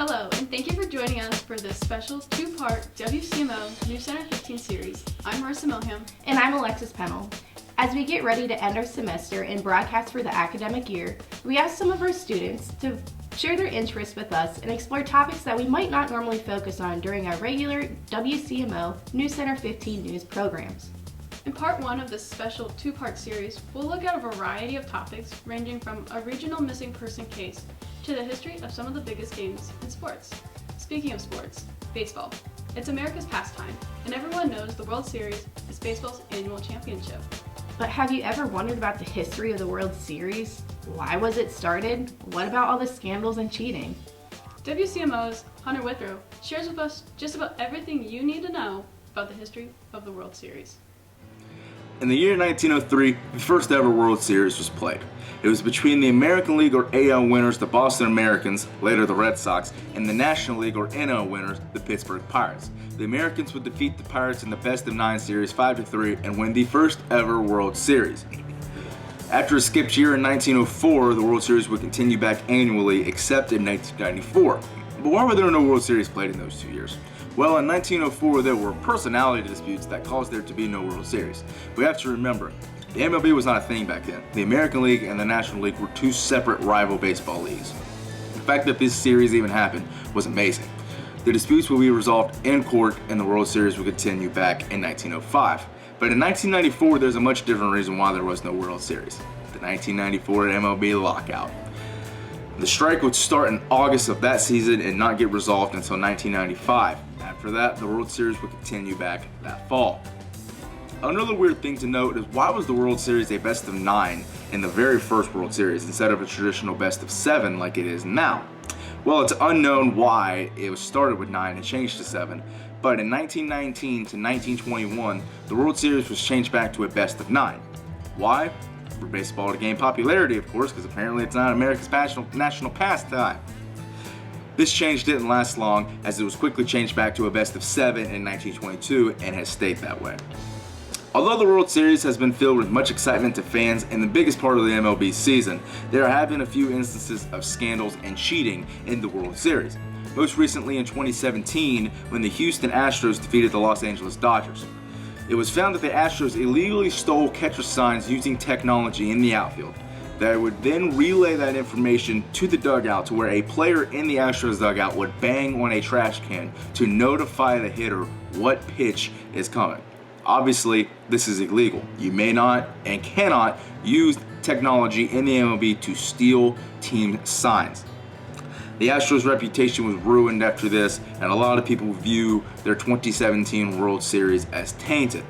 Hello, and thank you for joining us for this special two-part WCMO NewsCenter 15 series. I'm Marissa Milham. And I'm Alexis Pennell. As we get ready to end our semester and broadcast for the academic year, we asked some of our students to share their interests with us and explore topics that we might not normally focus on during our regular WCMO NewsCenter 15 news programs. In part one of this special two-part series, we'll look at a variety of topics ranging from a regional missing person case to the history of some of the biggest games in sports. Speaking of sports, baseball. It's America's pastime, and everyone knows the World Series is baseball's annual championship. But have you ever wondered about the history of the World Series? Why was it started? What about all the scandals and cheating? WCMO's Hunter Withrow shares with us just about everything you need to know about the history of the World Series. In the year 1903, the first ever World Series was played. It was between the American League or AL winners, the Boston Americans, later the Red Sox, and the National League or NL winners, the Pittsburgh Pirates. The Americans would defeat the Pirates in the best-of-9 series 5-3 and win the first ever World Series. After a skipped year in 1904, the World Series would continue back annually, except in 1994. But why were there no World Series played in those 2 years? Well, in 1904, there were personality disputes that caused there to be no World Series. We have to remember, the MLB was not a thing back then. The American League and the National League were two separate rival baseball leagues. The fact that this series even happened was amazing. The disputes will be resolved in court and the World Series will continue back in 1905. But in 1994, there's a much different reason why there was no World Series. The 1994 MLB lockout. The strike would start in August of that season and not get resolved until 1995. After that, the World Series would continue back that fall. Another weird thing to note is why was the World Series a best-of-9 in the very first World Series instead of a traditional best-of-7 like it is now? Well, it's unknown why it was started with 9 and changed to 7, but in 1919 to 1921, the World Series was changed back to a best-of-9. Why? For baseball to gain popularity, of course, because apparently it's not America's national pastime. This change didn't last long, as it was quickly changed back to a best-of-7 in 1922 and has stayed that way. Although the World Series has been filled with much excitement to fans and the biggest part of the MLB season, there have been a few instances of scandals and cheating in the World Series. Most recently in 2017, when the Houston Astros defeated the Los Angeles Dodgers. It was found that the Astros illegally stole catcher signs using technology in the outfield. They would then relay that information to the dugout to where a player in the Astros dugout would bang on a trash can to notify the hitter what pitch is coming. Obviously, this is illegal. You may not and cannot use technology in the MLB to steal team signs. The Astros' reputation was ruined after this, and a lot of people view their 2017 World Series as tainted.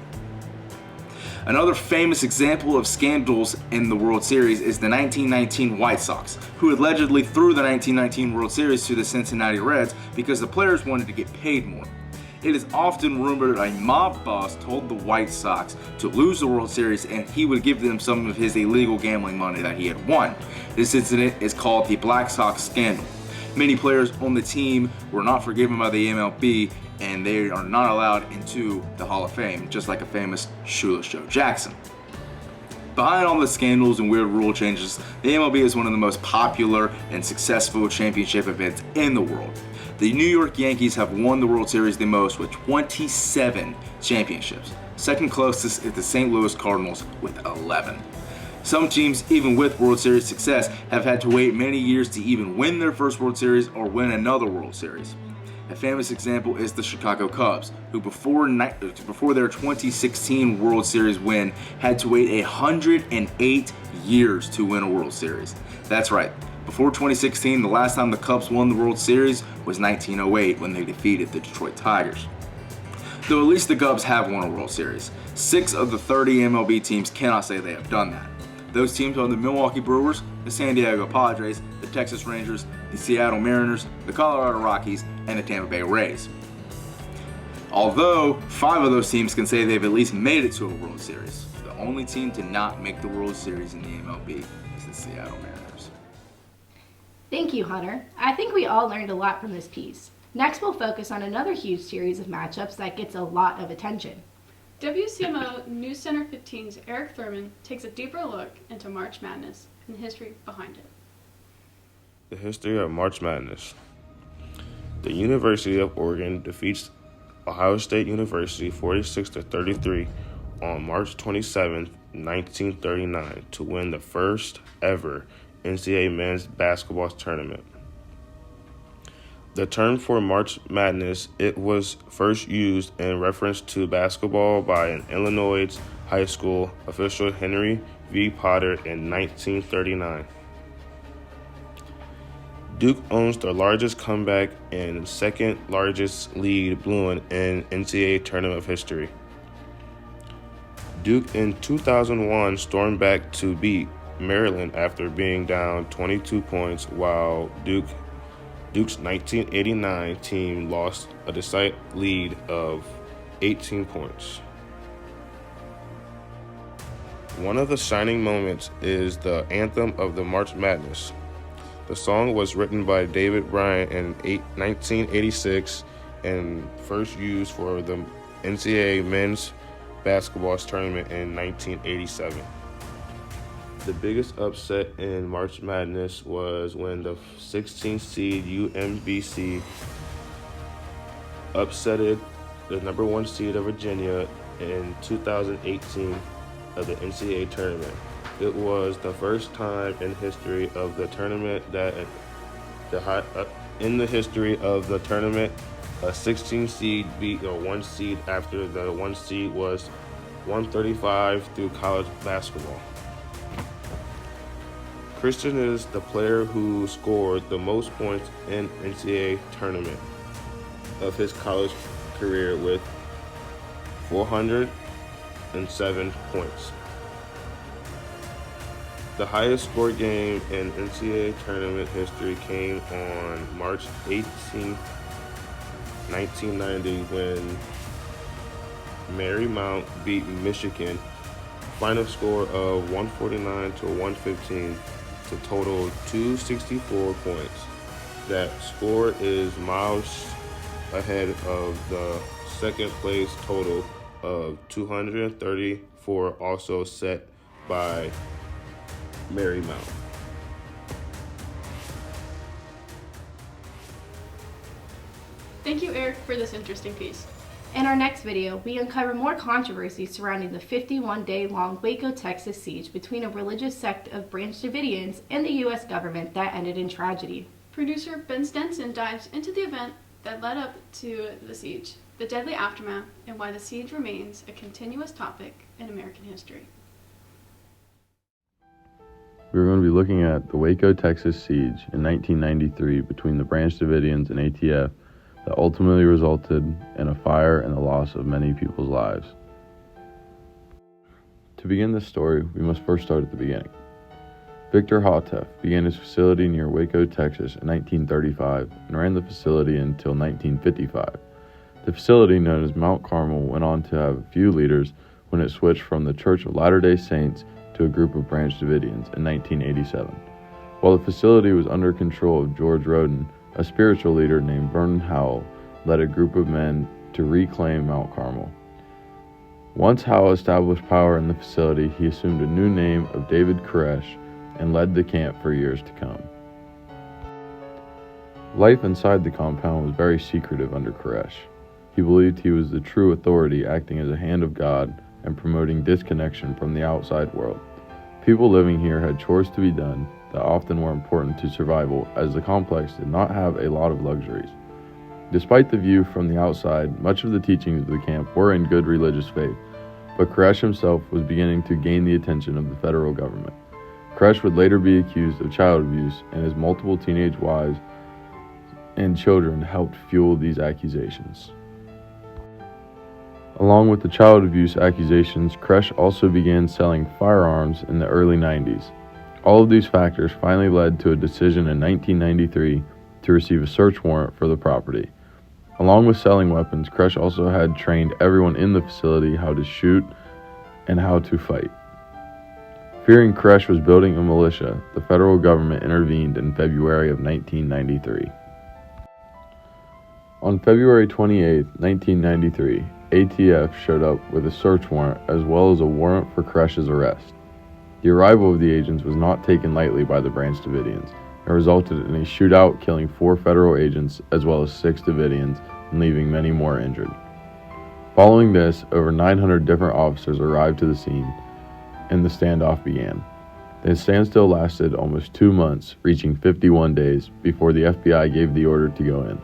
Another famous example of scandals in the World Series is the 1919 White Sox, who allegedly threw the 1919 World Series to the Cincinnati Reds because the players wanted to get paid more. It is often rumored a mob boss told the White Sox to lose the World Series and he would give them some of his illegal gambling money that he had won. This incident is called the Black Sox scandal. Many players on the team were not forgiven by the MLB and they are not allowed into the Hall of Fame, just like a famous Shoeless Joe Jackson. Behind all the scandals and weird rule changes, the MLB is one of the most popular and successful championship events in the world. The New York Yankees have won the World Series the most with 27 championships. Second closest is the St. Louis Cardinals with 11. Some teams, even with World Series success, have had to wait many years to even win their first World Series or win another World Series. A famous example is the Chicago Cubs, who before their 2016 World Series win had to wait 108 years to win a World Series. That's right. Before 2016, the last time the Cubs won the World Series was 1908 when they defeated the Detroit Tigers. Though at least the Cubs have won a World Series. 6 of the 30 MLB teams cannot say they have done that. Those teams are the Milwaukee Brewers, the San Diego Padres, the Texas Rangers, the Seattle Mariners, the Colorado Rockies, and the Tampa Bay Rays. Although 5 of those teams can say they've at least made it to a World Series, the only team to not make the World Series in the MLB is the Seattle Mariners. Thank you, Hunter. I think we all learned a lot from this piece. Next, we'll focus on another huge series of matchups that gets a lot of attention. WCMO NewsCenter 15's Eric Thurman takes a deeper look into March Madness and the history behind it. The history of March Madness. The University of Oregon defeats Ohio State University 46-33 on March 27, 1939 to win the first ever NCAA men's basketball tournament. The term for March Madness, it was first used in reference to basketball by an Illinois high school official, Henry V. Potter, in 1939. Duke owns the largest comeback and second largest lead blown in NCAA tournament history. Duke in 2001 stormed back to beat Maryland after being down 22 points, while Duke's 1989 team lost a decisive lead of 18 points. One of the shining moments is the anthem of the March Madness. The song was written by David Bryant in 1986 and first used for the NCAA men's basketball tournament in 1987. The biggest upset in March Madness was when the 16th seed UMBC upsetted the number 1 seed of Virginia in 2018 of the NCAA tournament. It was the first time in history of the tournament that a 16 seed beat a 1 seed after the 1 seed was 135 through college basketball. Christian is the player who scored the most points in NCAA tournament of his college career with 407 points. The highest scored game in NCAA tournament history came on March 18, 1990, when Marymount beat Michigan. Final score of 149 to 115 to total 264 points. That score is miles ahead of the second place total of 234, also set by Marymount. Thank you, Eric, for this interesting piece. In our next video, we uncover more controversy surrounding the 51-day-long Waco, Texas siege between a religious sect of Branch Davidians and the U.S. government that ended in tragedy. Producer Ben Stenson dives into the event that led up to the siege, the deadly aftermath, and why the siege remains a continuous topic in American history. We are going to be looking at the Waco, Texas siege in 1993 between the Branch Davidians and ATF that ultimately resulted in a fire and the loss of many people's lives. To begin this story, we must first start at the beginning. Victor Houteff began his facility near Waco, Texas in 1935 and ran the facility until 1955. The facility, known as Mount Carmel, went on to have a few leaders when it switched from the Church of Latter-day Saints to a group of Branch Davidians in 1987. While the facility was under control of George Roden, a spiritual leader named Vernon Howell led a group of men to reclaim Mount Carmel. Once Howell established power in the facility, he assumed a new name of David Koresh and led the camp for years to come. Life inside the compound was very secretive under Koresh. He believed he was the true authority, acting as a hand of God and promoting disconnection from the outside world. People living here had chores to be done that often were important to survival, as the complex did not have a lot of luxuries. Despite the view from the outside, much of the teachings of the camp were in good religious faith, but Koresh himself was beginning to gain the attention of the federal government. Koresh would later be accused of child abuse, and his multiple teenage wives and children helped fuel these accusations. Along with the child abuse accusations, Koresh also began selling firearms in the early 90s. All of these factors finally led to a decision in 1993 to receive a search warrant for the property. Along with selling weapons, Koresh also had trained everyone in the facility how to shoot and how to fight. Fearing Koresh was building a militia, the federal government intervened in February of 1993. On February 28, 1993, ATF showed up with a search warrant as well as a warrant for Koresh's arrest. The arrival of the agents was not taken lightly by the Branch Davidians, and and resulted in a shootout killing 4 federal agents as well as 6 Davidians and leaving many more injured. Following this, over 900 different officers arrived to the scene and the standoff began. The standstill lasted almost 2 months, reaching 51 days before the FBI gave the order to go in.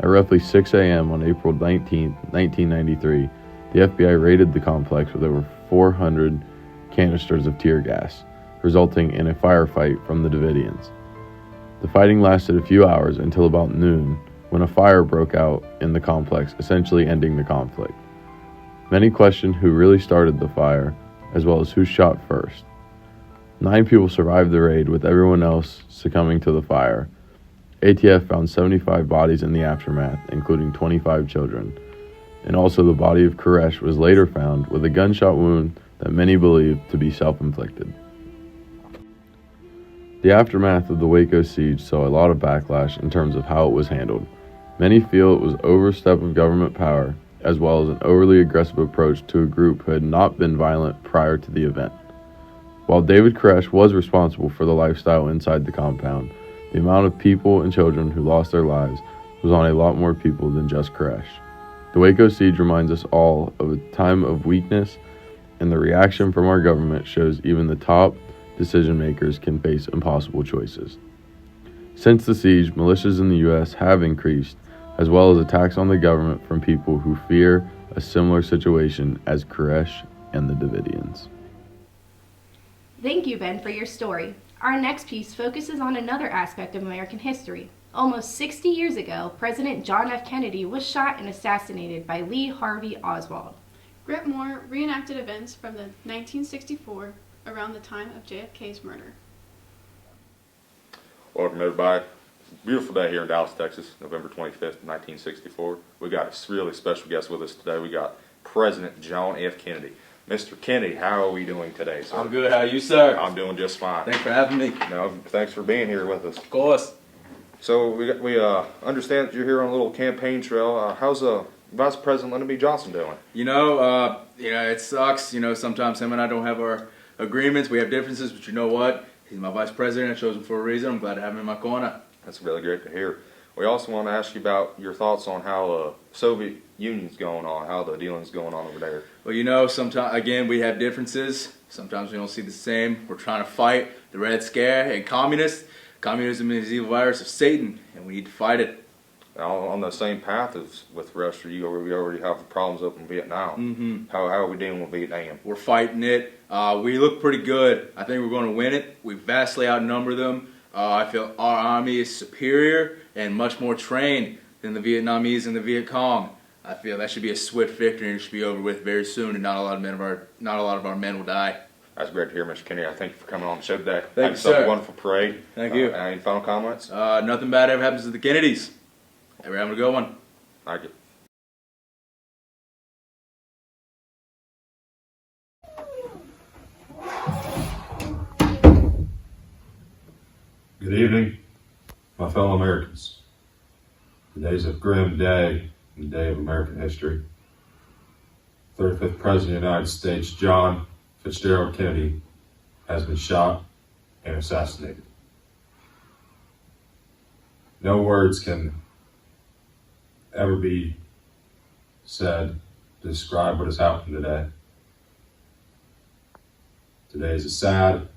At roughly 6 a.m. on April 19, 1993, the FBI raided the complex with over 400 canisters of tear gas, resulting in a firefight from the Davidians. The fighting lasted a few hours until about noon, when a fire broke out in the complex, essentially ending the conflict. Many questioned who really started the fire, as well as who shot first. 9 people survived the raid, with everyone else succumbing to the fire. ATF found 75 bodies in the aftermath, including 25 children, and also the body of Koresh was later found with a gunshot wound that many believed to be self-inflicted. The aftermath of the Waco siege saw a lot of backlash in terms of how it was handled. Many feel it was overstep of government power, as well as an overly aggressive approach to a group who had not been violent prior to the event. While David Koresh was responsible for the lifestyle inside the compound, the amount of people and children who lost their lives was on a lot more people than just Koresh. The Waco siege reminds us all of a time of weakness, and the reaction from our government shows even the top decision makers can face impossible choices. Since the siege, militias in the U.S. have increased, as well as attacks on the government from people who fear a similar situation as Koresh and the Davidians. Thank you, Ben, for your story. Our next piece focuses on another aspect of American history. Almost 60 years ago, President John F. Kennedy was shot and assassinated by Lee Harvey Oswald. Grant Moore reenacted events from the 1964 around the time of JFK's murder. Welcome, everybody. Beautiful day here in Dallas, Texas, November 25th, 1964. We got a really special guest with us today. We got President John F. Kennedy. Mr. Kennedy, how are we doing today, sir? I'm good. How are you, sir? I'm doing just fine. Thanks for having me. No, thanks for being here with us. Of course. So we understand that you're here on a little campaign trail. How's Vice President Lyndon B. Johnson doing? It sucks. Sometimes him and I don't have our agreements. We have differences, but you know what? He's my vice president. I chose him for a reason. I'm glad to have him in my corner. That's really great to hear. We also want to ask you about your thoughts on how the Soviet Union's going on, how the dealing's going on over there. Well, sometimes, again, we have differences. Sometimes we don't see the same. We're trying to fight the Red Scare and communists. Communism is the evil virus of Satan, and we need to fight it. Now, on the same path as with Russia, we already have problems up in Vietnam. Mm-hmm. How are we dealing with Vietnam? We're fighting it. We look pretty good. I think we're going to win it. We vastly outnumber them. I feel our army is superior and much more trained than the Vietnamese and the Viet Cong. I feel that should be a swift victory and it should be over with very soon, and not a lot of our men will die. That's great to hear, Mr. Kennedy. I thank you for coming on the show today. Thank you, sir. Have a wonderful parade. Thank you. Any final comments? Nothing bad ever happens to the Kennedys. We're having a good one. Thank you. Good evening, my fellow Americans. Today's a grim day in the day of American history. 35th President of the United States, John Fitzgerald Kennedy, has been shot and assassinated. No words can ever be said to describe what has happened today. Today is a sad,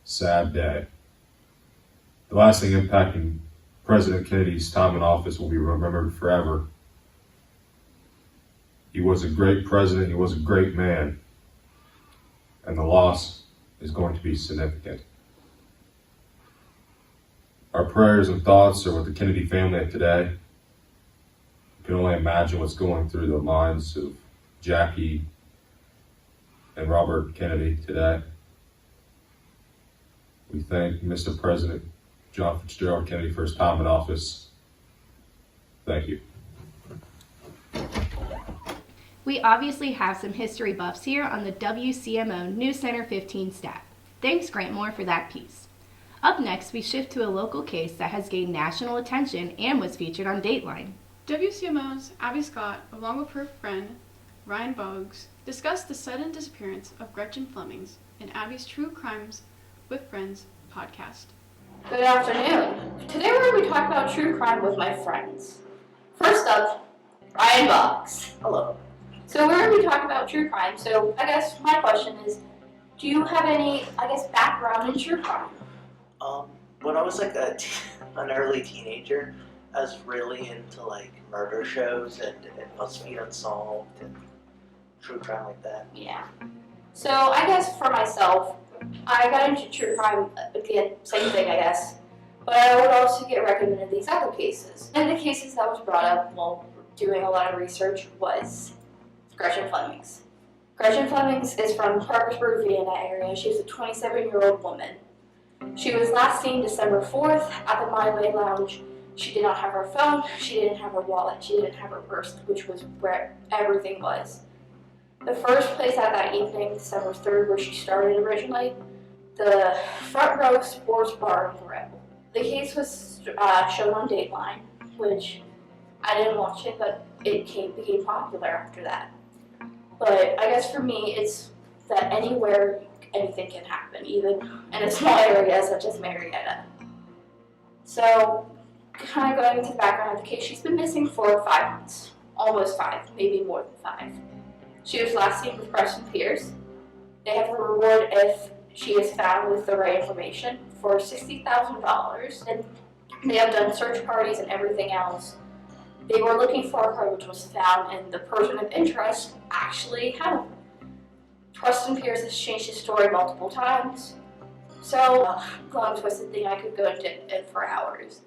sad day. The last thing impacting President Kennedy's time in office will be remembered forever. He was a great president, he was a great man, and the loss is going to be significant. Our prayers and thoughts are with the Kennedy family of today. You can only imagine what's going through the minds of Jackie and Robert Kennedy today. We thank Mr. President John Fitzgerald Kennedy for his time in office. Thank you. We obviously have some history buffs here on the WCMO NewsCenter 15 staff. Thanks, Grant Moore, for that piece. Up next, we shift to a local case that has gained national attention and was featured on Dateline. WCMO's Abby Scott, along with her friend Ryan Boggs, discussed the sudden disappearance of Gretchen Flemings in Abby's True Crimes with Friends podcast. Good afternoon. Today we're going to be talking about true crime with my friends. First up, Ryan Box. Hello. So we're going to be talking about true crime. So I guess my question is, do you have any, background in true crime? When I was like an early teenager, I was really into like murder shows and BuzzFeed Unsolved and true crime like that. Yeah. So I guess for myself, I got into true crime, again, same thing I guess, but I would also get recommended these other cases. One of the cases that was brought up while doing a lot of research was Gretchen Fleming's. Gretchen Fleming's is from Parkersburg, Vienna area. She's a 27-year-old woman. She was last seen December 4th at the My Way Lounge. She did not have her phone, she didn't have her wallet, she didn't have her purse, which was where everything was. The first place at that evening, December 3rd, where she started originally, the Front Row Sports Bar and Grill. The case was shown on Dateline, which I didn't watch it, but it became popular after that. But I guess for me, it's that anywhere anything can happen, even in a small area such as Marietta. So, kind of going into the background of the case, she's been missing for 5 months, almost 5, maybe more than 5. She was last seen with Preston Pierce. They have a reward if she is found with the right information for $60,000, and they have done search parties and everything else. They were looking for her, which was found, and the person of interest actually had them. Preston Pierce has changed his story multiple times, so long twisted thing I could go into it for hours.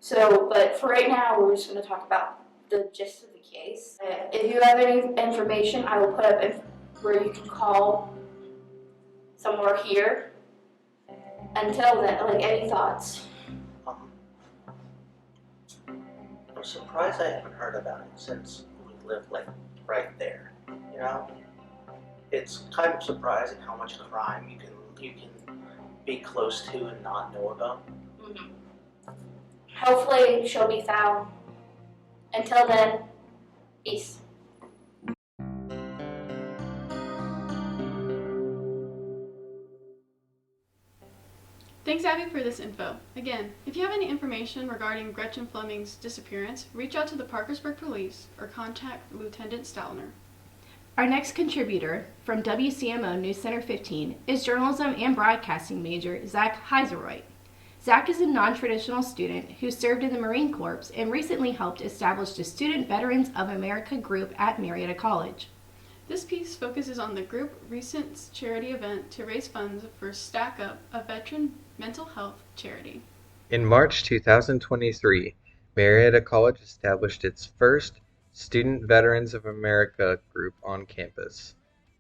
So, but for right now, we're just going to talk about the gist of the case. If you have any information, I will put up where you can call somewhere here. Until then, any thoughts? I'm surprised I haven't heard about it since we live right there. You know, it's kind of surprising how much crime you can be close to and not know about. Mm-hmm. Hopefully, she'll be found. Until then, peace. Thanks, Abby, for this info. Again, if you have any information regarding Gretchen Fleming's disappearance, reach out to the Parkersburg Police or contact Lieutenant Stalner. Our next contributor from WCMO NewsCenter 15 is journalism and broadcasting major Zach Heiseroy. Zach is a non-traditional student who served in the Marine Corps and recently helped establish the Student Veterans of America group at Marietta College. This piece focuses on the group recent charity event to raise funds for Stack Up, a veteran mental health charity. In March 2023, Marietta College established its first Student Veterans of America group on campus.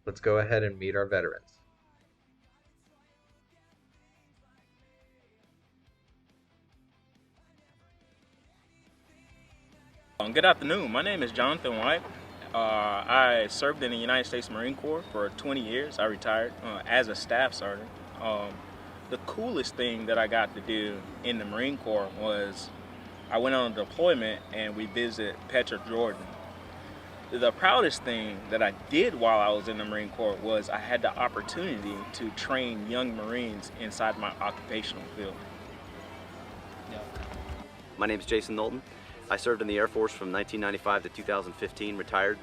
Let's go ahead and meet our veterans. Good afternoon. My name is Jonathan White. I served in the United States Marine Corps for 20 years. I retired as a staff sergeant. The coolest thing that I got to do in the Marine Corps was I went on a deployment and we visited Petra, Jordan. The proudest thing that I did while I was in the Marine Corps was I had the opportunity to train young Marines inside my occupational field. My name is Jason Knowlton. I served in the Air Force from 1995 to 2015, retired,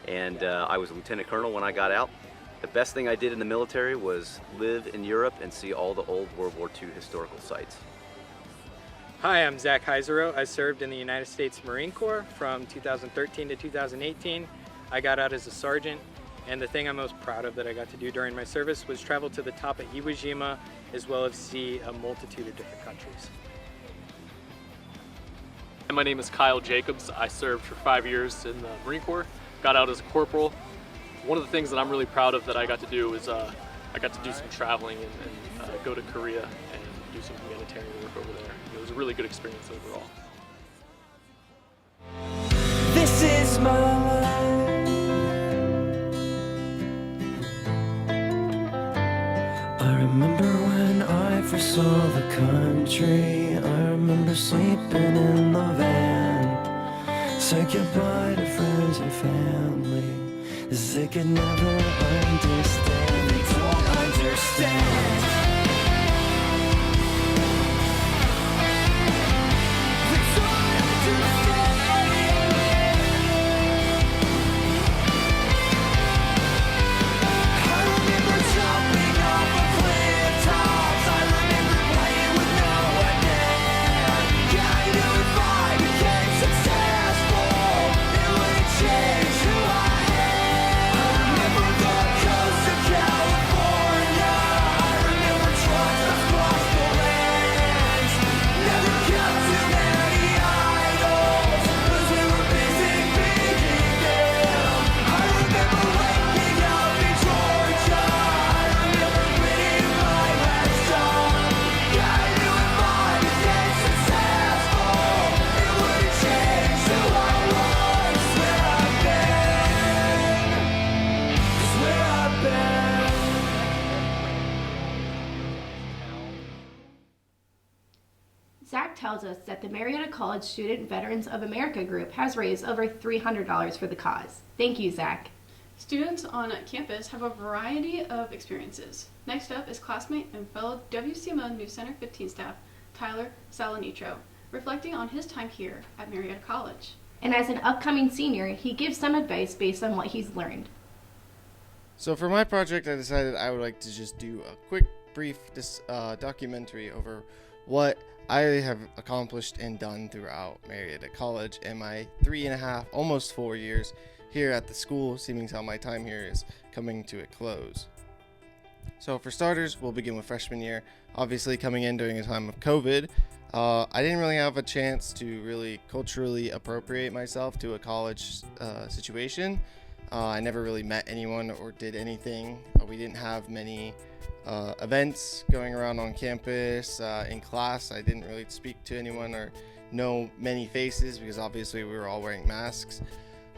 and I was a lieutenant colonel when I got out. The best thing I did in the military was live in Europe and see all the old World War II historical sites. Hi, I'm Zach Heiserow. I served in the United States Marine Corps from 2013 to 2018. I got out as a sergeant, and the thing I'm most proud of that I got to do during my service was travel to the top of Iwo Jima, as well as see a multitude of different countries. My name is Kyle Jacobs. I served for 5 years in the Marine Corps, got out as a corporal. One of the things that I'm really proud of that I got to do is I got to do some traveling and go to Korea and do some humanitarian work over there. It was a really good experience overall. This is my life. I remember when I first saw the country. I remember sleeping in the van. Say goodbye to friends and family, 'cause they could never understand. They don't understand. tells us that the Marietta College Student Veterans of America group has raised over $300 for the cause. Thank you, Zach. Students on campus have a variety of experiences. Next up is classmate and fellow WCMO NewsCenter 15 staff, Tyler Salanitro, reflecting on his time here at Marietta College. And as an upcoming senior, he gives some advice based on what he's learned. So for my project, I decided I would like to just do a quick, brief documentary over what I have accomplished and done throughout Marietta College in my 3.5, almost 4 years here at the school, seeming how my time here is coming to a close. So for starters, we'll begin with freshman year. Obviously, coming in during a time of COVID, I didn't really have a chance to really culturally appropriate myself to a college situation. I never really met anyone or did anything. We didn't have many events going around on campus. In class, I didn't really speak to anyone or know many faces because obviously we were all wearing masks.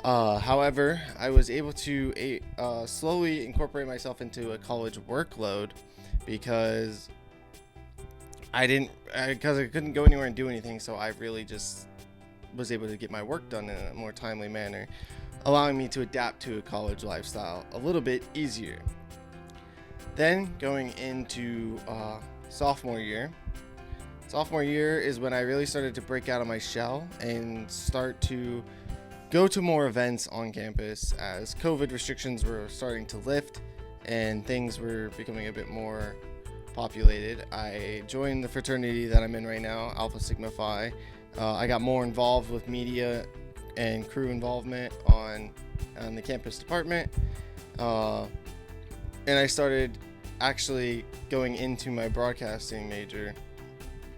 However, I was able to slowly incorporate myself into a college workload because I couldn't go anywhere and do anything, so I really just was able to get my work done in a more timely manner, allowing me to adapt to a college lifestyle a little bit easier. Then going into sophomore year. Sophomore year is when I really started to break out of my shell and start to go to more events on campus as COVID restrictions were starting to lift and things were becoming a bit more populated. I joined the fraternity that I'm in right now, Alpha Sigma Phi. I got more involved with media and crew involvement on the campus department. And I started actually going into my broadcasting major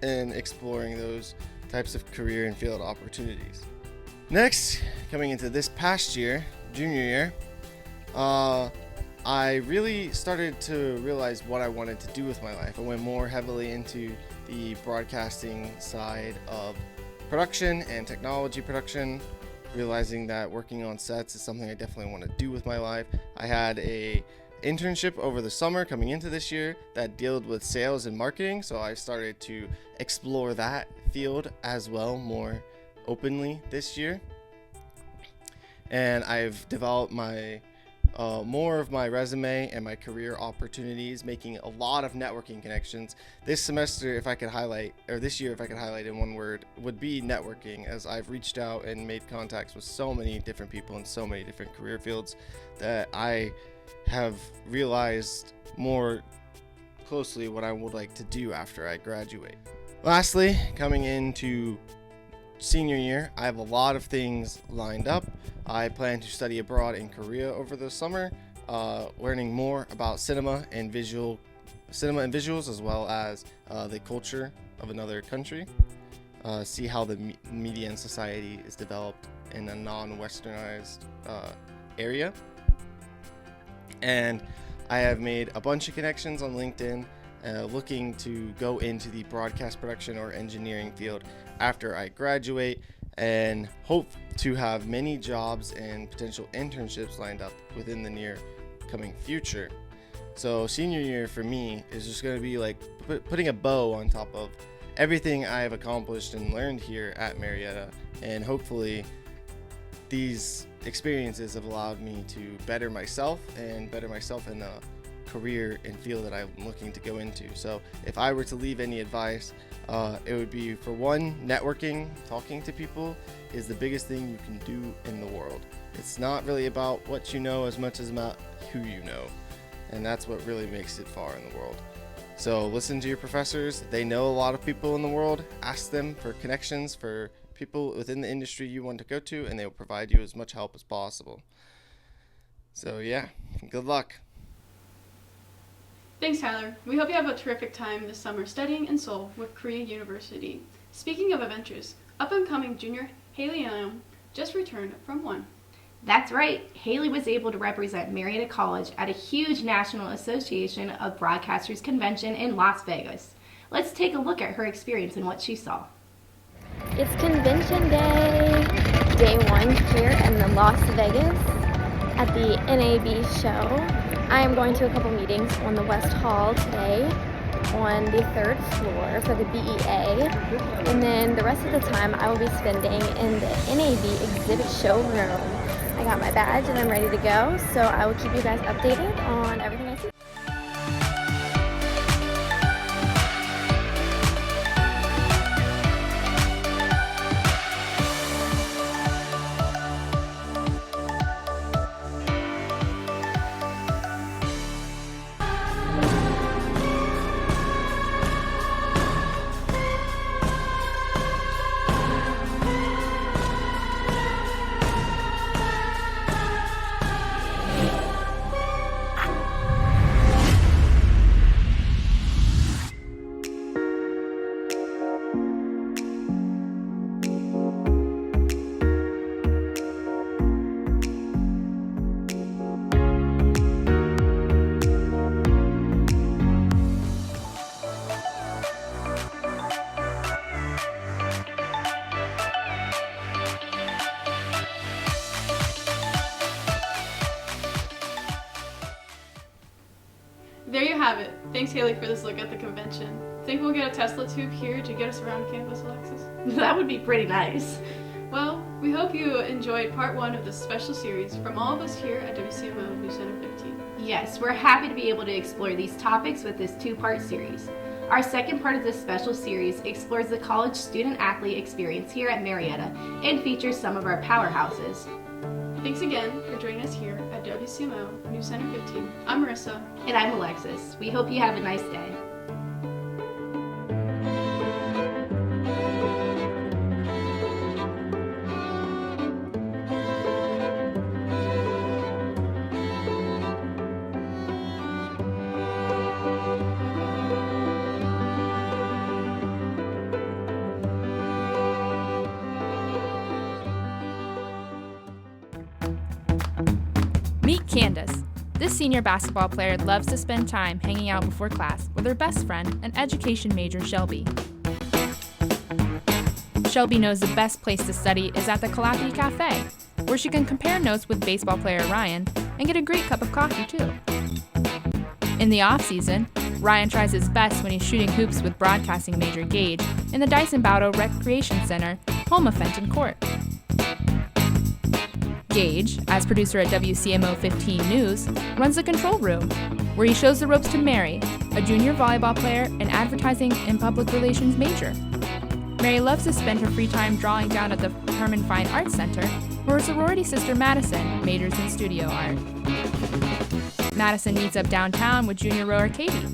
and exploring those types of career and field opportunities. Next, coming into this past year, junior year, I really started to realize what I wanted to do with my life. I went more heavily into the broadcasting side of production and technology production, realizing that working on sets is something I definitely want to do with my life. I had a internship over the summer coming into this year that dealt with sales and marketing, so I started to explore that field as well more openly this year. And I've developed my more of my resume and my career opportunities, making a lot of networking connections. This semester, if I could highlight, or this year, if I could highlight in one word, would be networking, as I've reached out and made contacts with so many different people in so many different career fields that I have realized more closely what I would like to do after I graduate. Lastly, coming into senior year, I have a lot of things lined up. I plan to study abroad in Korea over the summer, learning more about cinema and visuals, as well as the culture of another country. See how the media and society is developed in a non-westernized area. And I have made a bunch of connections on LinkedIn, looking to go into the broadcast production or engineering field after I graduate, and hope to have many jobs and potential internships lined up within the near coming future. So senior year for me is just going to be like putting a bow on top of everything I have accomplished and learned here at Marietta, and hopefully these experiences have allowed me to better myself in the career and field that I'm looking to go into. So if I were to leave any advice, it would be, for one, networking. Talking to people is the biggest thing you can do in the world. It's not really about what you know as much as about who you know, and that's what really makes it far in the world. So listen to your professors. They know a lot of people in the world. Ask them for connections for people within the industry you want to go to, and they will provide you as much help as possible. So yeah, good luck. Thanks, Tyler. We hope you have a terrific time this summer studying in Seoul with Korea University. Speaking of adventures, up-and-coming junior Haley Young just returned from one. That's right. Haley was able to represent Marietta College at a huge National Association of Broadcasters convention in Las Vegas. Let's take a look at her experience and what she saw. It's convention day, day one here in Las Vegas at the NAB show. I am going to a couple meetings on the West Hall today. on the 3rd floor for the BEA, and then the rest of the time I will be spending in the NAV exhibit showroom. I got my badge and I'm ready to go, so I will keep you guys updated on everything I see. There you have it. Thanks, Haley, for this look at the convention. Think we'll get a Tesla tube here to get us around campus, Alexis? That would be pretty nice. Well, we hope you enjoyed part 1 of this special series from all of us here at WCMO NewsCenter 15. Yes, we're happy to be able to explore these topics with this 2-part series. Our second part of this special series explores the college student-athlete experience here at Marietta and features some of our powerhouses. Thanks again for joining us here at WCMO NewsCenter 15. I'm Marissa. And I'm Alexis. We hope you have a nice day. Meet Candace. This senior basketball player loves to spend time hanging out before class with her best friend and education major, Shelby. Shelby knows the best place to study is at the Calliope Cafe, where she can compare notes with baseball player Ryan and get a great cup of coffee too. In the off-season, Ryan tries his best when he's shooting hoops with broadcasting major Gage in the Dyson Baudo Recreation Center, home of Fenton Court. Gage, as producer at WCMO 15 News, runs the control room, where he shows the ropes to Mary, a junior volleyball player and advertising and public relations major. Mary loves to spend her free time drawing down at the Herman Fine Arts Center, where her sorority sister Madison majors in studio art. Madison meets up downtown with junior rower Katie.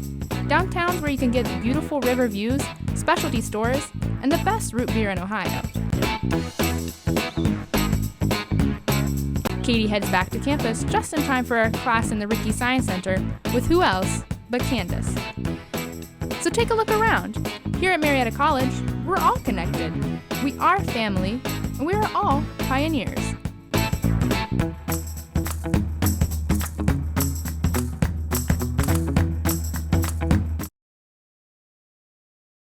Downtown's where you can get beautiful river views, specialty stores, and the best root beer in Ohio. Katie heads back to campus just in time for a class in the Rickey Science Center with who else but Candace. So take a look around. Here at Marietta College, we're all connected. We are family, and we are all pioneers.